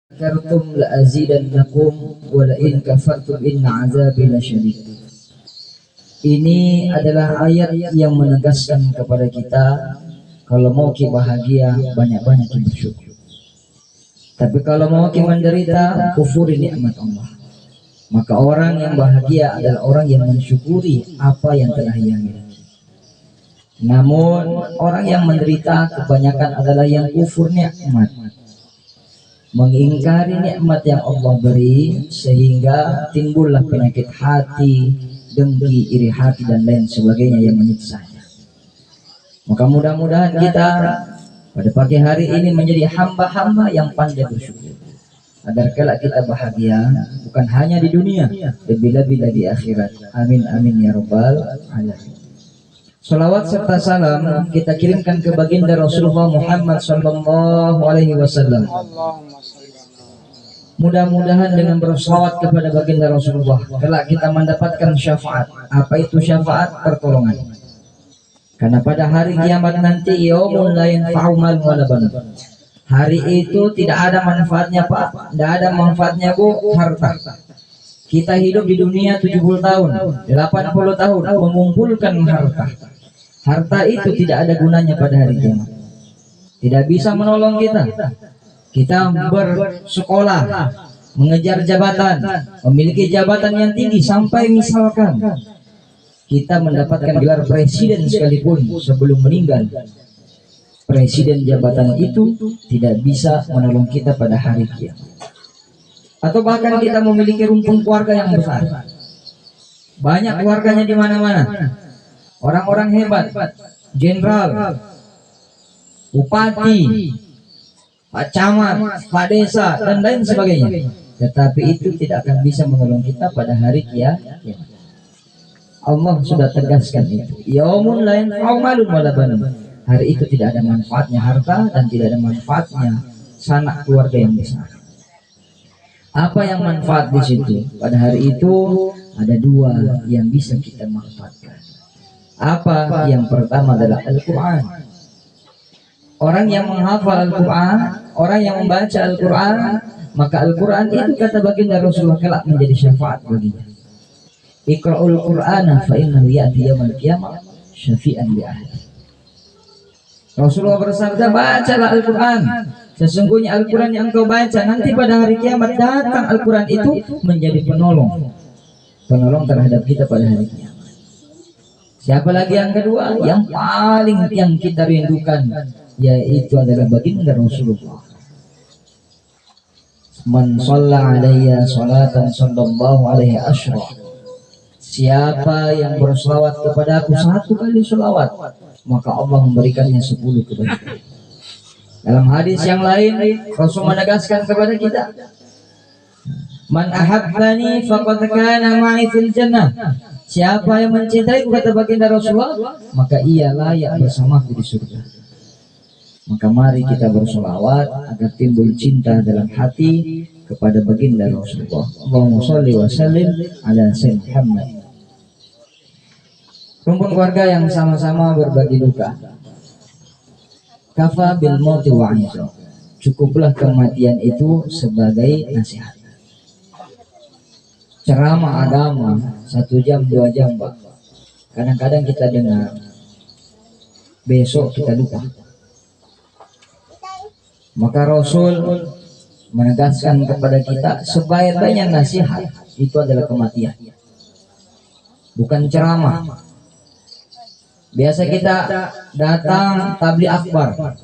Kartum la azidannakum wa la in kafartum inna azabi lasyadid. Ini adalah ayat yang menegaskan kepada kita kalau mau ki bahagia banyak-banyak bersyukur. Tapi kalau mau ki menderita kufuri nikmat Allah. Maka orang yang bahagia adalah orang yang mensyukuri apa yang telah ia miliki. Namun orang yang menderita kebanyakan adalah yang kufur nikmat, mengingkari nikmat yang Allah beri, sehingga timbullah penyakit hati, dengki, iri hati dan lain sebagainya yang menyiksanya. Maka mudah-mudahan kita pada pagi hari ini menjadi hamba-hamba yang pandai bersyukur, agar kelak kita bahagia bukan hanya di dunia, lebih-lebih di akhirat. Amin amin ya rabbal alamin. Salawat serta salam kita kirimkan ke baginda Rasulullah Muhammad sallallahu alaihi wasallam. Mudah-mudahan dengan bersalawat kepada baginda Rasulullah kelak kita mendapatkan syafaat. Apa itu syafaat? Pertolongan. Karena pada hari kiamat nanti yaumul la yanfa'u malun wala banun. Hari itu tidak ada manfaatnya Pak, tidak ada manfaatnya Bu, harta. Kita hidup di dunia 70 tahun, 80 tahun mengumpulkan harta. Harta itu tidak ada gunanya pada hari kiamat. Tidak bisa menolong kita. Kita bersekolah, mengejar jabatan, memiliki jabatan yang tinggi, sampai misalkan kita mendapatkan gelar presiden sekalipun sebelum meninggal, presiden jabatan itu tidak bisa menolong kita pada hari kiamat. Atau bahkan kita memiliki rumpun keluarga yang besar, banyak keluarganya di mana-mana, orang-orang hebat, jenderal, bupati, Pak Camat, Pak Desa, dan lain sebagainya. Tetapi itu tidak akan bisa menolong kita pada hari kiamat. Allah sudah tegaskan itu. Yaumun la yanfa'u malun wala banun. Hari itu tidak ada manfaatnya harta dan tidak ada manfaatnya sanak keluarga yang besar. Apa yang manfaat di situ? Pada hari itu ada dua yang bisa kita manfaatkan. Apa? Yang pertama adalah Al-Quran. Orang yang menghafal Al-Quran, orang yang membaca Al-Quran, maka Al-Quran itu kata baginda Rasulullah kelak menjadi syafaat baginya. Iqra'ul Qur'ana fa innahu ya'ti yaumil qiyamah syafi'an li ahli. Rasulullah bersabda, bacalah Al-Quran. Sesungguhnya Al-Quran yang engkau baca nanti pada hari kiamat datang Al-Quran itu menjadi penolong terhadap kita pada hari kiamat. Siapa lagi yang kedua? Yang paling yang kita rindukan, yaitu adalah baginda Rasulullah. Man shalla alayya salatan sallallahu alaihi asyra. Siapa yang berselawat kepada aku 1 kali selawat, maka Allah memberikannya 10 kebaikan. Dalam hadis yang lain Rasul menegaskan kepada kita, man ahabbani faqad kana ma'i fil jannah. Siapa yang mencintaiku, kata baginda Rasulullah, maka ia layak bersamaku di surga. Maka mari kita bersolawat agar timbul cinta dalam hati kepada baginda Rasulullah. Allahumma sholli wa sallim ala sayyidina Muhammad. Rumpun keluarga yang sama-sama berbagi duka. Kafa bil mauti wa'idha. Cukuplah kematian itu sebagai nasihat. Ceramah agama 1 jam 2 jam Pak, kadang-kadang kita dengar, besok kita lupa. Maka Rasul menegaskan kepada kita sebaik-baiknya nasihat itu adalah kematian, bukan ceramah. Biasa kita datang tabligh akbar,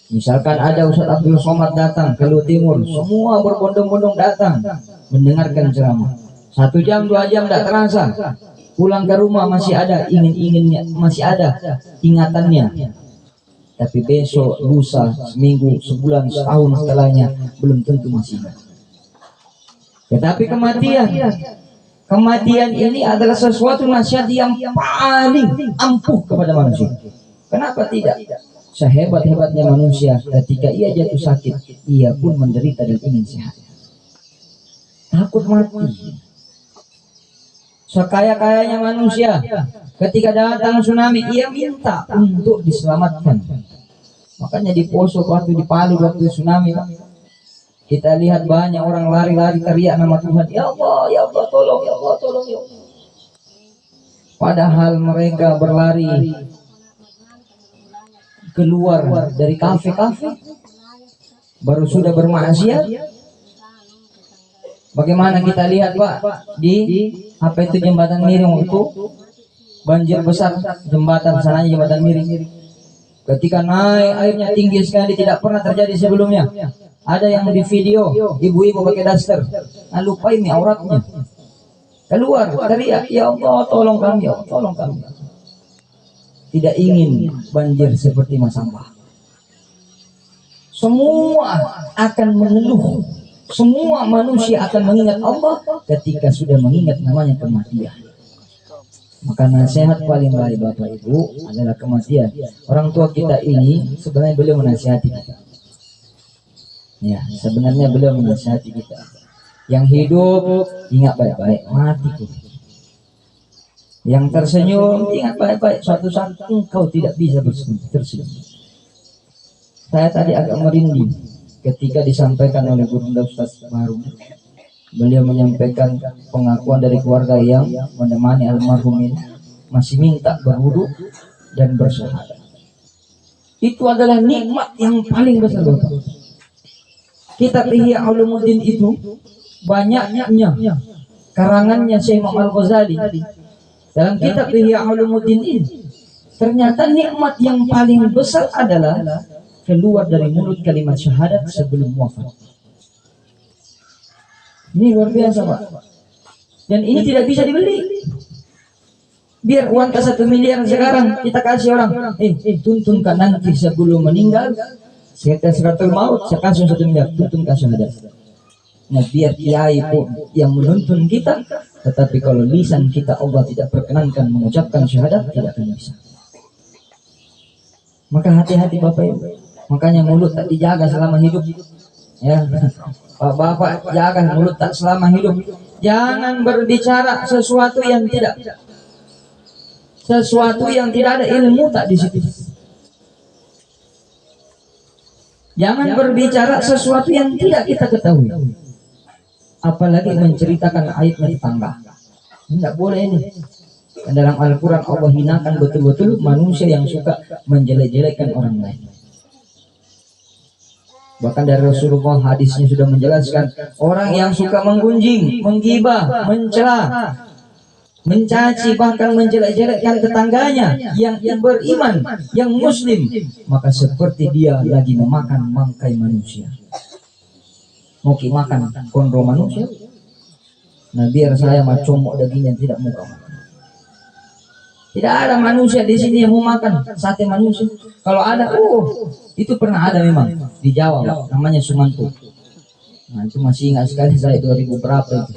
misalkan ada Ustaz Abdul Somad datang ke Lu Timur, semua berbondong-bondong datang mendengarkan ceramah. 1 jam 2 jam tidak terasa, pulang ke rumah masih ada ingin-inginnya, masih ada ingatannya. Tapi besok, lusa, seminggu, sebulan, setahun setelahnya belum tentu masih ingat. Tetapi kematian ini adalah sesuatu nasihat yang paling ampuh kepada manusia. Kenapa tidak? Sehebat-hebatnya manusia, ketika ia jatuh sakit, ia pun menderita dan ingin sehat. Takut mati. Sekaya-kayanya manusia, ketika datang tsunami, ia minta untuk diselamatkan. Makanya di Poso waktu di Palu waktu tsunami, Kita lihat banyak orang lari-lari teriak nama Tuhan, ya Allah, tolong, ya Allah, tolong, ya Allah. Padahal mereka berlari keluar dari kafe-kafe, baru sudah bermaksiat. Bagaimana kita lihat Pak di apa itu jembatan miring itu banjir besar, jembatan sananya jembatan miring. Ketika naik airnya tinggi sekali, tidak pernah terjadi sebelumnya. Ada yang di video ibu-ibu pakai daster, lupa ini auratnya, keluar teriak, ya Allah tolong kami, ya Allah tolong kami. Tidak ingin banjir seperti Masambah. Semua akan mengeluh, semua manusia akan mengingat Allah ketika sudah mengingat namanya kematian. Maka nasihat paling baik Bapak Ibu adalah kematian. Orang tua kita ini sebenarnya beliau menasihati kita. Ya, sebenarnya beliau menasihati kita. Yang hidup ingat baik-baik, mati tuh. Yang tersenyum ingat baik-baik, suatu saat engkau tidak bisa tersenyum. Saya tadi agak merinding ketika disampaikan oleh Guru Ustaz Marum. Beliau menyampaikan pengakuan dari keluarga yang menemani almarhum ini, masih minta berwudu dan bersyahadat. Itu adalah nikmat yang paling besar Bapak. Kitab Ihya Ulumuddin itu banyaknya karangannya Syekh Muhammad Al-Ghazali. Dalam kitab Ihya Ulumuddin ini ternyata nikmat yang paling besar adalah keluar dari mulut kalimat syahadat sebelum wafat. Ini luar biasa Pak. Dan ini tidak bisa dibeli. Biar uang ke 1 miliar sekarang kita kasih orang, tuntunkan nanti sebelum meninggal, saya sekaratul maut, saya kasih 1 miliar, tuntunkan syahadat. Nah biar kiai pun yang menuntun kita, tetapi kalau lisan kita Allah tidak perkenankan mengucapkan syahadat, tidak akan bisa. Maka hati-hati Bapak Ibu. Makanya mulut tak dijaga selama hidup. Ya, Bapak jaga mulut tak selama hidup. Jangan berbicara sesuatu yang tidak ada ilmu tak di situ. Jangan berbicara sesuatu yang tidak kita ketahui. Apalagi menceritakan aibnya tetangga. Tidak boleh ini. Dalam Al-Quran Allah hinakan betul-betul manusia yang suka menjelek-jelekkan orang lain. Bahkan dari Rasulullah hadisnya sudah menjelaskan, orang yang suka menggunjing, menggibah, mencela, mencaci, bahkan menjelek-jelekkan tetangganya yang beriman, yang muslim, maka seperti dia lagi memakan bangkai manusia. Mau makan kondro manusia? Nah biar saya macomok dagingnya tidak mau makan. Tidak ada manusia di sini yang mau makan sate manusia. Kalau ada, itu pernah ada memang di Jawa, namanya Sumanto. Nah itu masih ingat sekali saya 2000 berapa itu.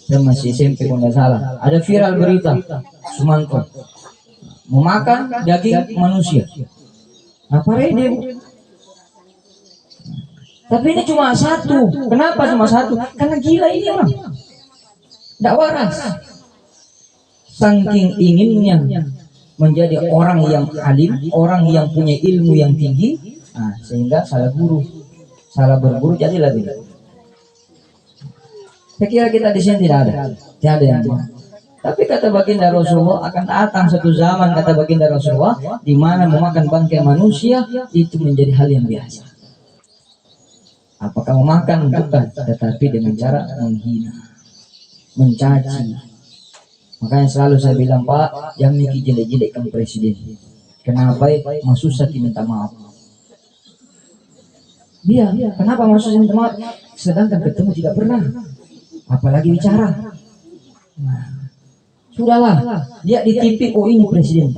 Saya masih SMP kalau nggak salah. Ada viral berita Sumanto mau makan daging manusia. Apa dia? Tapi ini cuma satu. Kenapa cuma satu? Karena gila ini orang. Tidak waras. Saking inginnya menjadi orang yang alim, orang yang punya ilmu yang tinggi, sehingga salah berburu jadilah begitu. Saya kira kita di sini tidak ada yang benar. Tapi kata baginda Rasulullah akan datang satu zaman, kata baginda Rasulullah, di mana memakan bangkai manusia itu menjadi hal yang biasa. Apakah memakan? Bukan, tetapi dengan cara menghina, mencaci. Makanya selalu saya bilang, Pak, yang niki jelek-jelekkan presiden. Kenapa? Maksud saya minta maaf. Dia, kenapa maksud saya minta maaf? Sedangkan ketemu tidak pernah, apalagi bicara. Nah, sudahlah, dia di TV, ini presiden.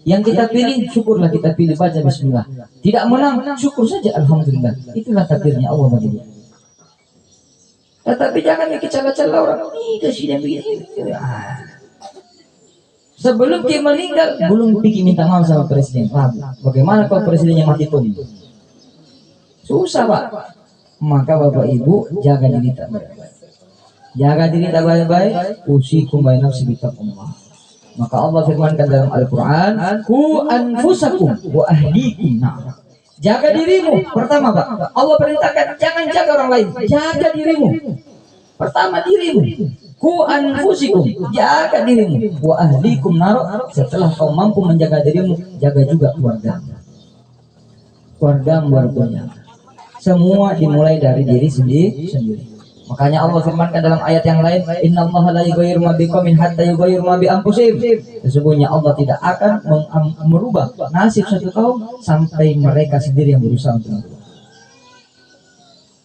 Yang kita pilih, syukurlah kita pilih, baca bismillah. Tidak menang, syukur saja, alhamdulillah. Itulah takdirnya Allah bagi dia. Tetapi jangan dicela-cela orang, ini presiden begini. Sebelum dia meninggal, belum pergi minta maaf sama presiden. Bagaimana kalau presidennya mati pun? Susah Pak. Maka Bapak Ibu jaga diri tak baik-baik. Jaga diri tak baik-baik. Usikum baina nafsi bittaqullah. Maka Allah firmankan dalam Al-Quran, Ku anfusakum wa ahlikum nar. Jaga dirimu. Pertama Pak, Allah perintahkan jangan jaga orang lain, jaga dirimu. Pertama dirimu. Ku anfusikum, jaga dirimu. Wa ahlikum nar, setelah kau mampu menjaga dirimu, jaga juga keluarga. Keluarga keluarganya. Semua dimulai dari diri sendiri. Makanya Allah firmankan dalam ayat yang lain, innallaha la yughayyiru ma biqaumin hatta yughayyiru ma bi anfusihim. Sesungguhnya Allah tidak akan merubah nasib satu kaum sampai mereka sendiri yang berusaha untuk merubah.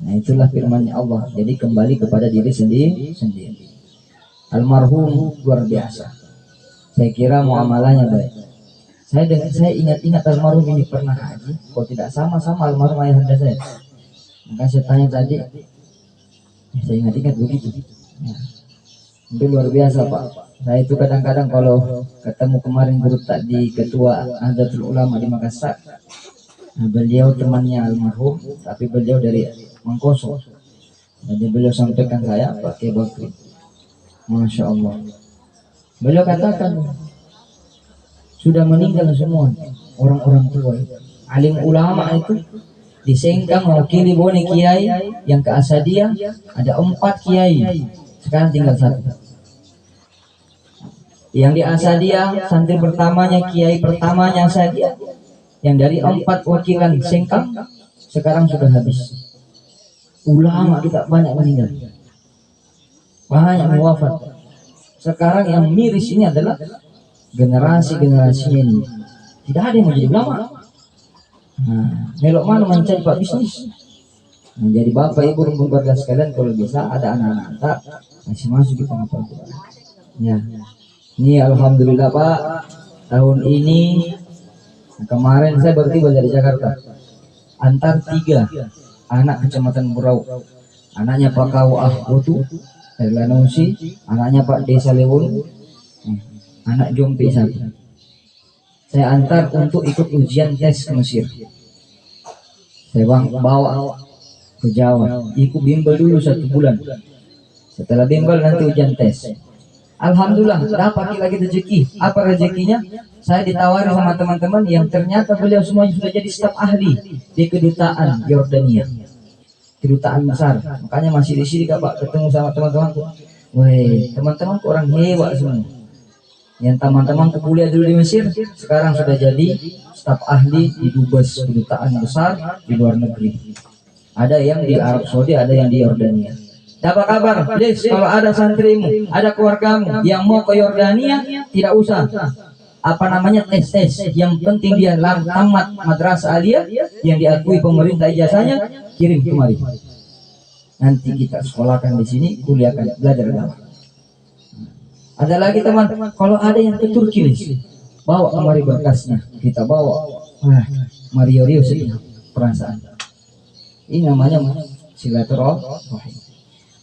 Nah, itulah firman Allah. Jadi kembali kepada diri sendiri. Almarhum luar biasa. Saya kira muamalahnya baik. Saya ingat almarhum ini pernah haji. Kalau tidak sama almarhum ayahanda saya. Maka saya tanya tadi, saya ingat begitu. Ya. Itu luar biasa Pak. Saya itu kadang-kadang kalau ketemu kemarin guru tadi ketua Nahdlatul Ulama di Makassar, nah, beliau temannya almarhum, tapi beliau dari Mangkoso. Jadi beliau sampaikan saya Pak Kiai Bakri, Masya Allah. Beliau katakan sudah meninggal semua orang-orang tua itu. Alim ulama itu di Sengkang mewakili Boni Kiai yang ke Asadiyah ada 4 Kiai, sekarang tinggal 1. Yang di Asadiyah santri pertamanya Kiai pertamanya Asadiyah, yang dari 4 wakilan Sengkang sekarang sudah habis. Ulama kita banyak meninggal, banyak wafat. Sekarang yang miris ini adalah generasi ini tidak ada yang mau jadi ulama. Nah, melok mana mencari pak bisnis. Nah, jadi bapak ibu rumpun keluarga sekalian, kalau bisa ada anak-anak tak masih masuk di pengapal. Ya, ini alhamdulillah Pak, tahun ini kemarin saya baru tiba dari Jakarta. Antar 3 anak kecamatan Burau, anaknya Pak Kawah Botu dari Lanausi, anaknya Pak Desa Lewun, anak Jompe 1. Saya antar untuk ikut ujian tes ke Mesir. Saya bawa ke Jawa, ikut bimbel dulu 1 bulan. Setelah bimbel nanti ujian tes. Alhamdulillah dapat lagi rezeki. Apa rezekinya? Saya ditawari sama teman-teman yang ternyata beliau semuanya sudah jadi staf ahli di kedutaan Yordania, kedutaan besar. Makanya masih di sini Pak ketemu sama teman-temanku. Woi, teman-temanku orang hebat semua. Yang teman-teman kuliah dulu di Mesir, sekarang sudah jadi staf ahli di dubes kedutaan besar di luar negeri. Ada yang di Arab Saudi, ada yang di Yordania. Dapat kabar, Liz, kalau ada santrimu, ada keluargamu yang mau ke Yordania, tidak usah tes. Yang penting dia tamat madrasah aliyah yang diakui pemerintah ijazahnya, kirim kemari. Nanti kita sekolahkan di sini, kuliahkan, belajar agama. Ada lagi teman, kalau ada yang ke Turki, bawa kemari berkasnya, kita bawa. Mario sedih perasaan. Ini namanya silaturahim.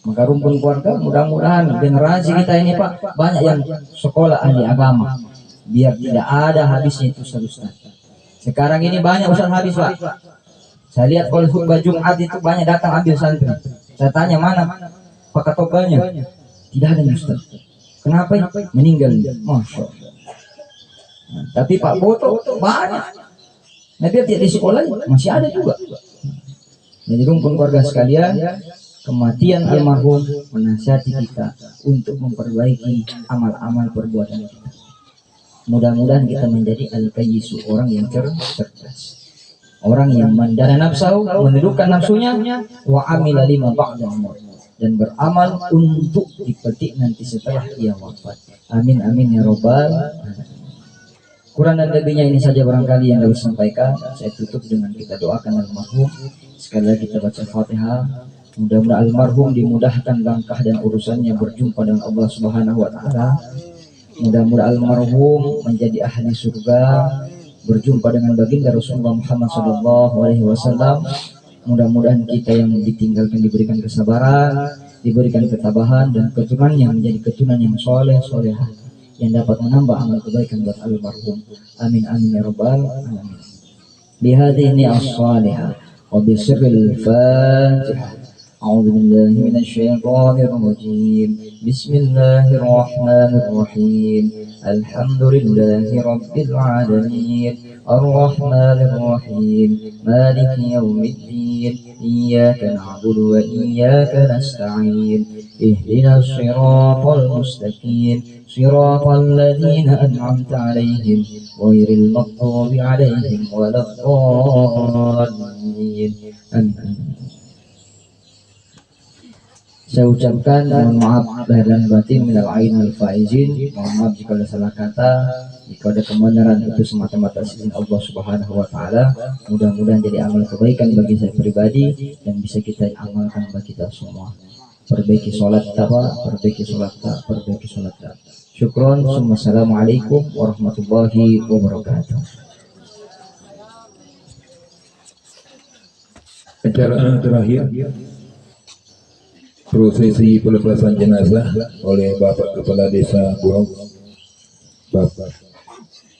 Maka rumpun keluarga, mudah-mudahan generasi kita ini Pak banyak yang sekolah ahli agama, biar tidak ada habisnya itu ustaz. Sekarang ini banyak ustaz habis Pak. Saya lihat kalau khutbah Jumat itu banyak datang ambil santri. Saya tanya mana Pak Katobalnya, tidak ada ustaz. Kenapa? Meninggal. Masya Allah. Nah, tapi Pak Boto banyak. Nah, biar tidak di sekolah masih ada juga. Jadi rumpun keluarga sekalian, kematian almarhum menasihati kita untuk memperbaiki amal-amal perbuatan kita. Mudah-mudahan kita menjadi al-qayyisu, orang yang cerdas, orang yang mendana nafsu, menundukkan nafsunya, wa amila lima ba'da maut, dan beramal untuk dipetik nanti setelah ia wafat. Amin amin ya robbal alamin. Kurang dan lebihnya ini saja barangkali yang harus sampaikan. Saya tutup dengan kita doakan almarhum. Sekali lagi kita baca Fatihah. Mudah-mudahan almarhum dimudahkan langkah dan urusannya berjumpa dengan Allah Subhanahu wa taala. Mudah-mudahan almarhum menjadi ahli surga, berjumpa dengan baginda Rasulullah Muhammad SAW. Mudah-mudahan kita yang ditinggalkan diberikan kesabaran, diberikan ketabahan, dan keturunan yang menjadi keturunan yang solehah, yang dapat menambah amal kebaikan buat almarhum. Amin amin ya rabbal alamin. Bihadhihi as-salihah wa bisirril Fatihah. أعوذ بالله من الشيطان الرجيم. بسم الله الرحمن الرحيم. الحمد لله رب العالمين الرحمن الرحيم مالك يوم الدين إياك نعبد وإياك نستعين اهدنا الصراط المستقيم صراط الذين أنعمت عليهم غير المغضوب عليهم ولا الضالين. آمين. Saya ucapkan mohon maaf lahir dan batin minal ain wal faizin. Mohon maaf jika ada salah kata, jika ada kebenaran itu semata-mata izin Allah Subhanahu wa taala. Mudah-mudahan jadi amal kebaikan bagi saya pribadi dan bisa kita amalkan bagi kita semua. Perbaiki salat perbaiki salat Syukron. Assalamualaikum warahmatullahi wabarakatuh. Acara terakhir prosesi pelepasan jenazah oleh Bapak Kepala Desa Burong. Bapak,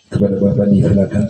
kepada Bapak disilakan.